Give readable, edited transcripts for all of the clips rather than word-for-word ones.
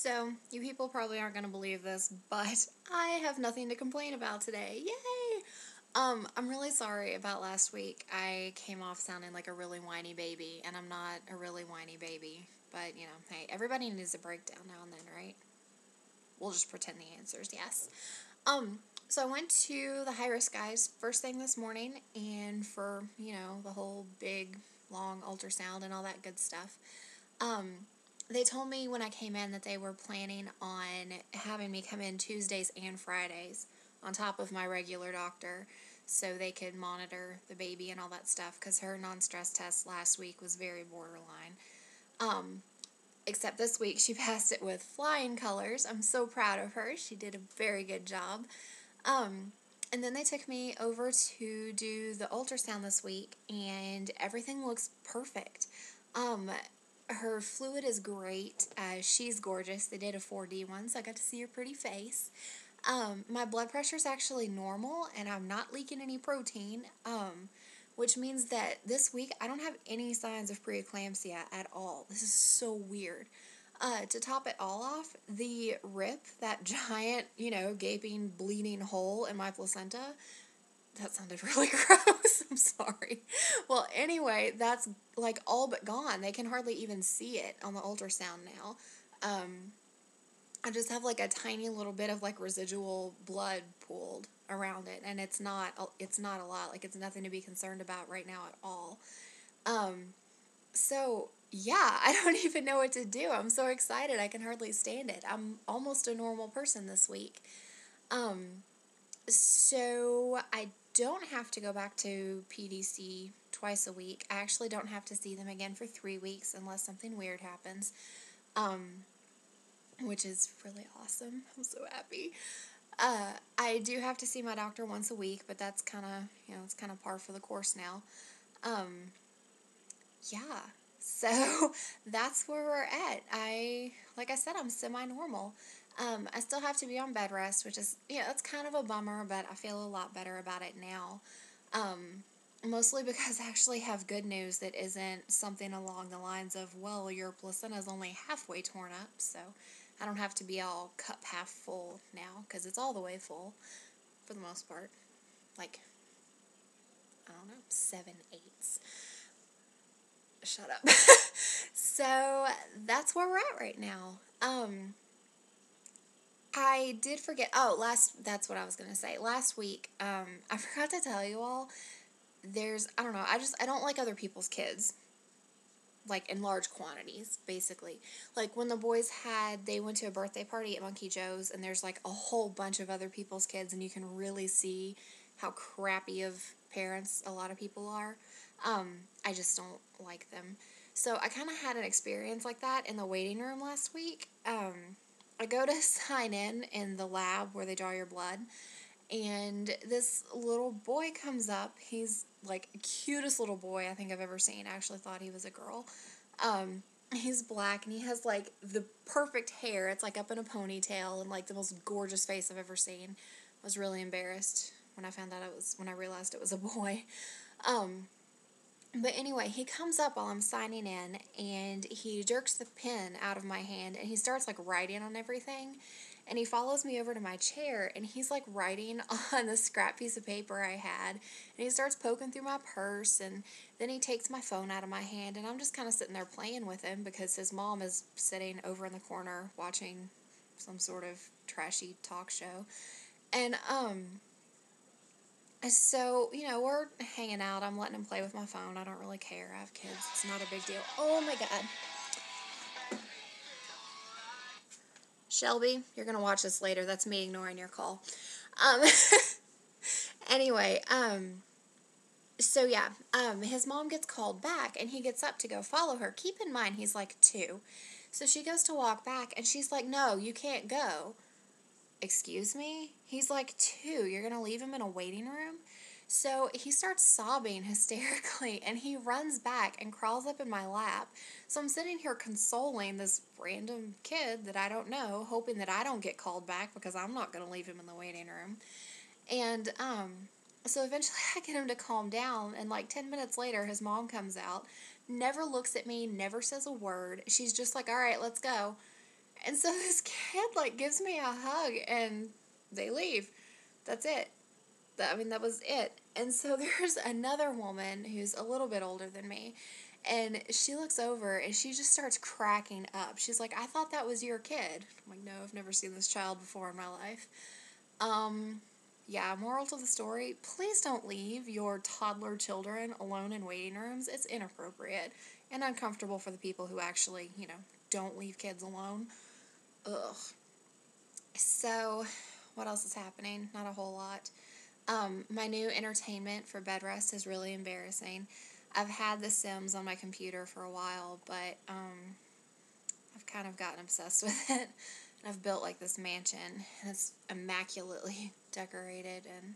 So, you people probably aren't going to believe this, but I have nothing to complain about today. Yay! I'm really sorry about last week. I came off sounding like a really whiny baby, and I'm not a really whiny baby. But, hey, everybody needs a breakdown now and then, right? We'll just pretend the answer is yes. Um, so I went to the high-risk guys first thing this morning, and for, the whole big, long ultrasound and all that good stuff. They told me when I came in that they were planning on having me come in Tuesdays and Fridays on top of my regular doctor so they could monitor the baby and all that stuff because her non-stress test last week was very borderline. Except this week she passed it with flying colors. I'm so proud of her. She did a very good job. And then they took me over to do the ultrasound this week, and everything looks perfect. Her fluid is great. She's gorgeous. They did a 4D one, so I got to see her pretty face. My blood pressure is actually normal, and I'm not leaking any protein, which means that this week I don't have any signs of preeclampsia at all. This is so weird. To top it all off, the rip, that giant, gaping, bleeding hole in my placenta, that sounded really gross. I'm sorry. Well, anyway, that's like all but gone. They can hardly even see it on the ultrasound now. I just have like a tiny little bit of like residual blood pooled around it, and it's not a lot. Like, it's nothing to be concerned about right now at all. So yeah, I don't even know what to do. I'm so excited. I can hardly stand it. I'm almost a normal person this week. So I don't have to go back to PDC twice a week. I actually don't have to see them again for 3 weeks unless something weird happens, which is really awesome. I'm so happy. I do have to see my doctor once a week, but that's kind of, it's kind of par for the course now. Yeah, so that's where we're at. Like I said, I'm semi-normal. I still have to be on bed rest, which is, that's kind of a bummer, but I feel a lot better about it now. Mostly because I actually have good news that isn't something along the lines of, well, your placenta's only halfway torn up, so I don't have to be all cup half full now, because it's all the way full, for the most part. Like, I don't know, 7/8. Shut up. So that's where we're at right now. I did forget. That's what I was gonna say. Last week, I forgot to tell you all. I don't know. I don't like other people's kids. Like, in large quantities, basically. Like, when the boys they went to a birthday party at Monkey Joe's, and there's like a whole bunch of other people's kids, and you can really see how crappy of parents a lot of people are. I just don't like them. So I kind of had an experience like that in the waiting room last week. I go to sign in the lab where they draw your blood, and this little boy comes up. He's like cutest little boy I think I've ever seen. I actually thought he was a girl. He's black, and he has like the perfect hair. It's like up in a ponytail, and like the most gorgeous face I've ever seen. I was really embarrassed when I realized it was a boy. But anyway, he comes up while I'm signing in, and he jerks the pen out of my hand, and he starts like writing on everything. And he follows me over to my chair, and he's like writing on the scrap piece of paper I had. And he starts poking through my purse, and then he takes my phone out of my hand, and I'm just kind of sitting there playing with him because his mom is sitting over in the corner watching some sort of trashy talk show. And, so, we're hanging out. I'm letting him play with my phone. I don't really care. I have kids. It's not a big deal. Oh my God. Shelby, you're going to watch this later. That's me ignoring your call. Um, anyway, so yeah, his mom gets called back, and he gets up to go follow her. Keep in mind, he's like 2. So she goes to walk back, and she's like, no, you can't go. Excuse me? He's like 2. You're going to leave him in a waiting room? So he starts sobbing hysterically, and he runs back and crawls up in my lap. So I'm sitting here consoling this random kid that I don't know, hoping that I don't get called back because I'm not going to leave him in the waiting room. And so eventually I get him to calm down, and like 10 minutes later his mom comes out, never looks at me, never says a word. She's just like, all right, let's go. And so this kid, like, gives me a hug, and they leave. That's it. That was it. And so there's another woman who's a little bit older than me, and she looks over, and she just starts cracking up. She's like, I thought that was your kid. I'm like, no, I've never seen this child before in my life. Yeah, moral to the story, please don't leave your toddler children alone in waiting rooms. It's inappropriate and uncomfortable for the people who actually, don't leave kids alone. Ugh. So, what else is happening? Not a whole lot. My new entertainment for bed rest is really embarrassing. I've had The Sims on my computer for a while, but I've kind of gotten obsessed with it. And I've built like this mansion, and it's immaculately decorated, and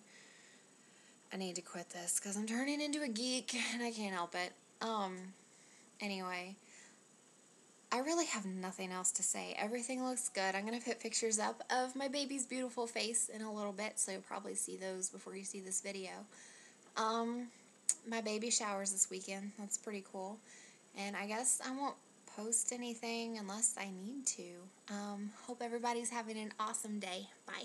I need to quit this because I'm turning into a geek, and I can't help it. Anyway, I really have nothing else to say. Everything looks good. I'm going to put pictures up of my baby's beautiful face in a little bit, so you'll probably see those before you see this video. My baby showers this weekend. That's pretty cool. And I guess I won't post anything unless I need to. Hope everybody's having an awesome day. Bye.